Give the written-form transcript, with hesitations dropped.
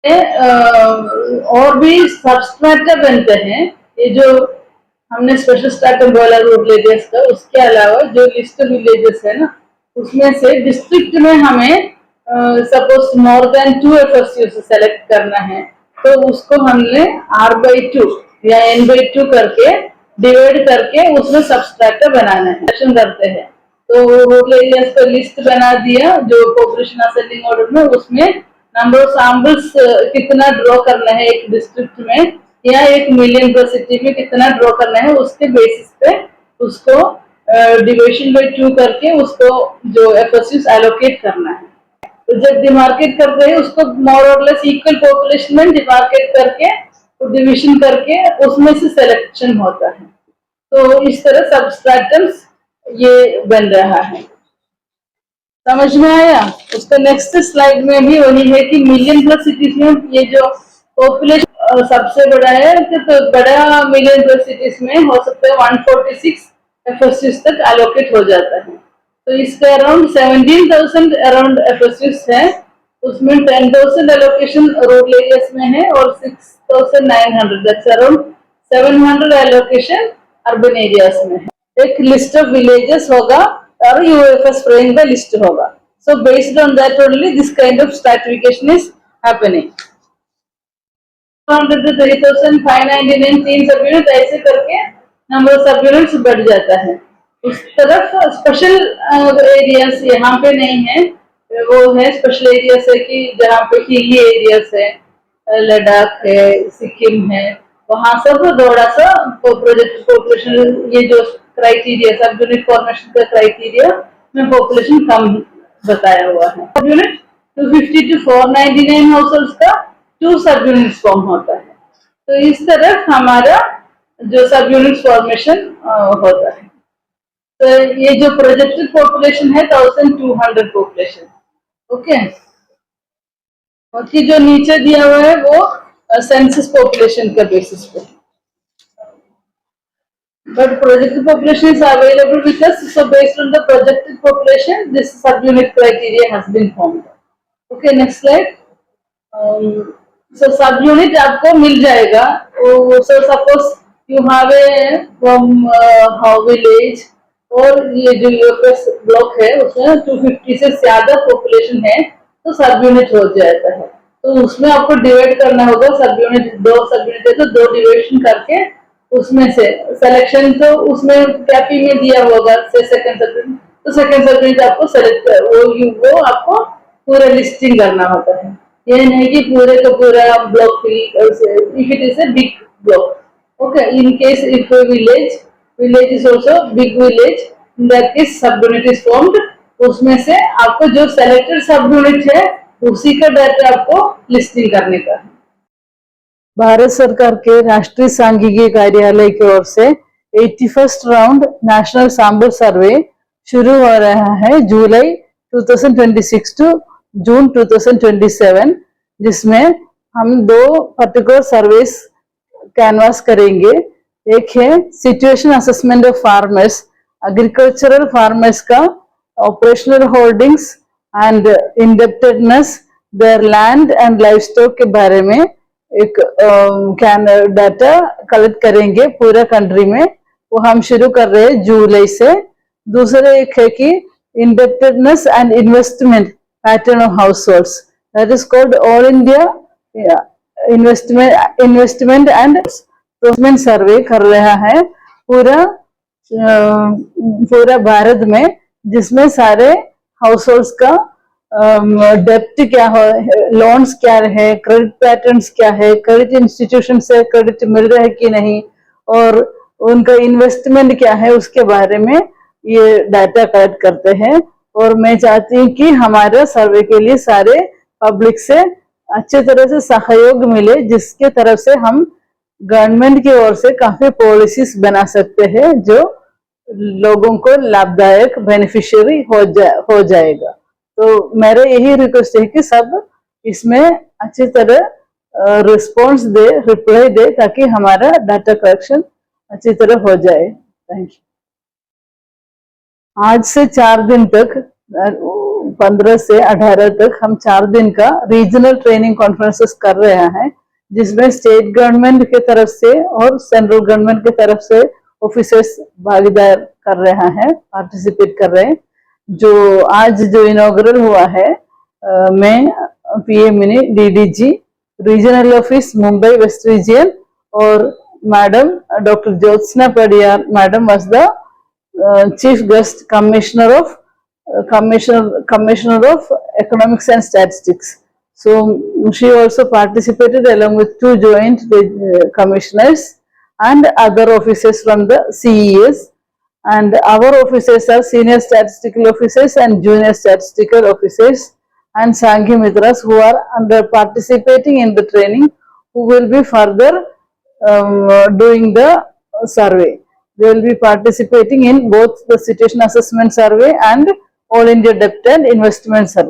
और भी सबस्ट्रेटा बनते हैं। ये जो हमने स्पेशल स्ट्रेटम बोला रूट विलेजेस का, उसके अलावा जो लिस्ट विलेजेस है ना, उसमें से डिस्ट्रिक्ट में हमें suppose more than 2 FSU select करना है, तो उसको हमने R/2 या N/2 करके डिवाइड करके उसमें सबस्ट्रेटा बनाना है, करते हैं। तो रूरल एरियाज का लिस्ट बना दिया जो पॉपुलेशन असेंडिंग ऑर्डर में, उसमें नंबर ऑफ सैंपल्स कितना ड्रॉ करना है एक डिस्ट्रिक्ट में या 1 मिलियन पर सिटी में कितना ड्रॉ करना है, उसके बेसिस पे उसको डिविजन बाय 2 करके उसको जो एफएसयूज एलोकेट करना है। तो जब डिमार्केट करते हैं उसको मोर और लेस इक्वल पॉपुलेशन में डिमार्केट करके डिविजन करके उसमें से सिलेक्शन होता है। तो इस तरह सबस्ट्रैटम्स ये बन रहा है। समझ में आया? उसका नेक्स्ट स्लाइड में भी वही है कि मिलियन प्लस सिटीज में ये जो पॉपुलेशन सबसे बड़ा है, तो बड़ा मिलियन प्लस सिटीज में हो सकता है 146 एफएसयूज तक एलोकेट हो जाता है। तो इसका अराउंड 17,000 अराउंड एफएसयूज है, उसमें 10,000 एलोकेशन रूरल एरियाज में है और 6,900 that's around 700 allocation urban areas में है। एक लिस्ट ऑफ विलेजेस होगा और यूएफएस फ्रेम का लिस्ट होगा। So based on that only this kind of stratification is happening. 3,599 3 सब यूनिट ऐसे करके नंबर ऑफ सब यूनिट्स बढ़ जाता है। उस तरफ स्पेशल एरियाज यहाँ पे नहीं है, वो है स्पेशल एरियाज है कि जहाँ पे हिली एरियाज है, लद्दाख है, सिक्किम है, वहां सब थोड़ा सा प्रोजेक्ट पॉपुलेशन ये जो क्राइटेरिया सब यूनिट फॉर्मेशन का क्राइटेरिया में पॉपुलेशन कम बताया हुआ है। सब यूनिट 250 to 499 हाउस होल्ड्स का 2 सब यूनिट फॉर्म होता है। तो इस तरह हमारा जो सब यूनिट फॉर्मेशन होता है। तो ये जो प्रोजेक्टेड पॉपुलेशन है 1200 पॉपुलेशन। ओके, और की जो नीचे दिया हुआ है वो सेंसस पॉपुलेशन का बेसिस पे, but projected population is available with us, so based on the projected population this subunit criteria has been formed. Okay, next slide. So subunit आपको मिल जाएगा। So suppose you have a from village और ये जो UFS block है उसमें 250 से ज्यादा population है, तो सब यूनिट हो जाता है। तो उसमें आपको डिवाइड करना होगा सब यूनिट, 2 सब यूनिट है तो 2 डिविजन करके उसमें से सिलेक्शन, तो उसमें कैपी में दिया होगा से सेकंड सब यूनिट, तो सेकंड सब यूनिट आपको सेलेक्ट वो आपको पूरा लिस्टिंग करना होता है। ये नहीं कि पूरे का पूरा block if it is a big block. Okay, in case if village is also big village, in that case सब यूनिट इज फॉर्म्ड। उसमें से आपको जो सेलेक्टेड सब यूनिट है उसी का डाटा आपको लिस्टिंग करने का है। भारत सरकार के राष्ट्रीय सांख्यिकी कार्यालय की ओर से 81st round national sample survey शुरू हो रहा है जुलाई 2026 टू जून 2027, जिसमें हम 2 पर्टिकुलर सर्वेस कैनवास करेंगे। एक है situation assessment of farmers, agricultural farmers का operational holdings and indebtedness, their land and livestock के बारे में एक डाटा कलेक्ट करेंगे पूरा कंट्री में, वो हम शुरू कर रहे हैं जुलाई से। दूसरा एक है कि indebtedness and investment pattern of households, that is called all India investment and investment survey कर रहा है पूरा भारत में, जिसमें सारे हाउस होल्ड्स का डेप्ट क्या हो, लोन्स क्या है, क्रेडिट पैटर्न्स क्या है, क्रेडिट इंस्टीट्यूशन से क्रेडिट मिल रहा है कि नहीं, और उनका इन्वेस्टमेंट क्या है, उसके बारे में ये डाटा कलेक्ट करते हैं। और मैं चाहती हूँ कि हमारे सर्वे के लिए सारे पब्लिक से अच्छे तरह से सहयोग मिले, जिसके तरफ से हम गवर्नमेंट की ओर से काफी पॉलिसीज बना सकते हैं जो लोगों को लाभदायक बेनिफिशियरी हो जाएगा। तो मेरा यही रिक्वेस्ट है कि सब इसमें अच्छी तरह रिस्पॉन्स दे, रिप्लाई दे, ताकि हमारा डाटा कलेक्शन अच्छी तरह हो जाए। Thank you. आज से 4 दिन तक 15 से 18 तक हम 4 दिन का रीजनल ट्रेनिंग कॉन्फ्रेंसेस कर रहे हैं, जिसमें स्टेट गवर्नमेंट के तरफ से और सेंट्रल गवर्नमेंट के तरफ से ऑफिसर्स भागीदार कर रहे हैं, पार्टिसिपेट कर रहे हैं। जो आज जो इनॉग्रल हुआ है मैं PM Mini DDG regional office Mumbai west region और madam doctor Jyotsna Padiyar madam was the chief guest commissioner of economics and statistics. So she also participated along with 2 joint commissioners and other officers from the CES, and our officers are senior statistical officers and junior statistical officers and Sanghi Mitras who are under participating in the training, who will be further doing the survey. They will be participating in both the situation assessment survey and all India debt and investment survey.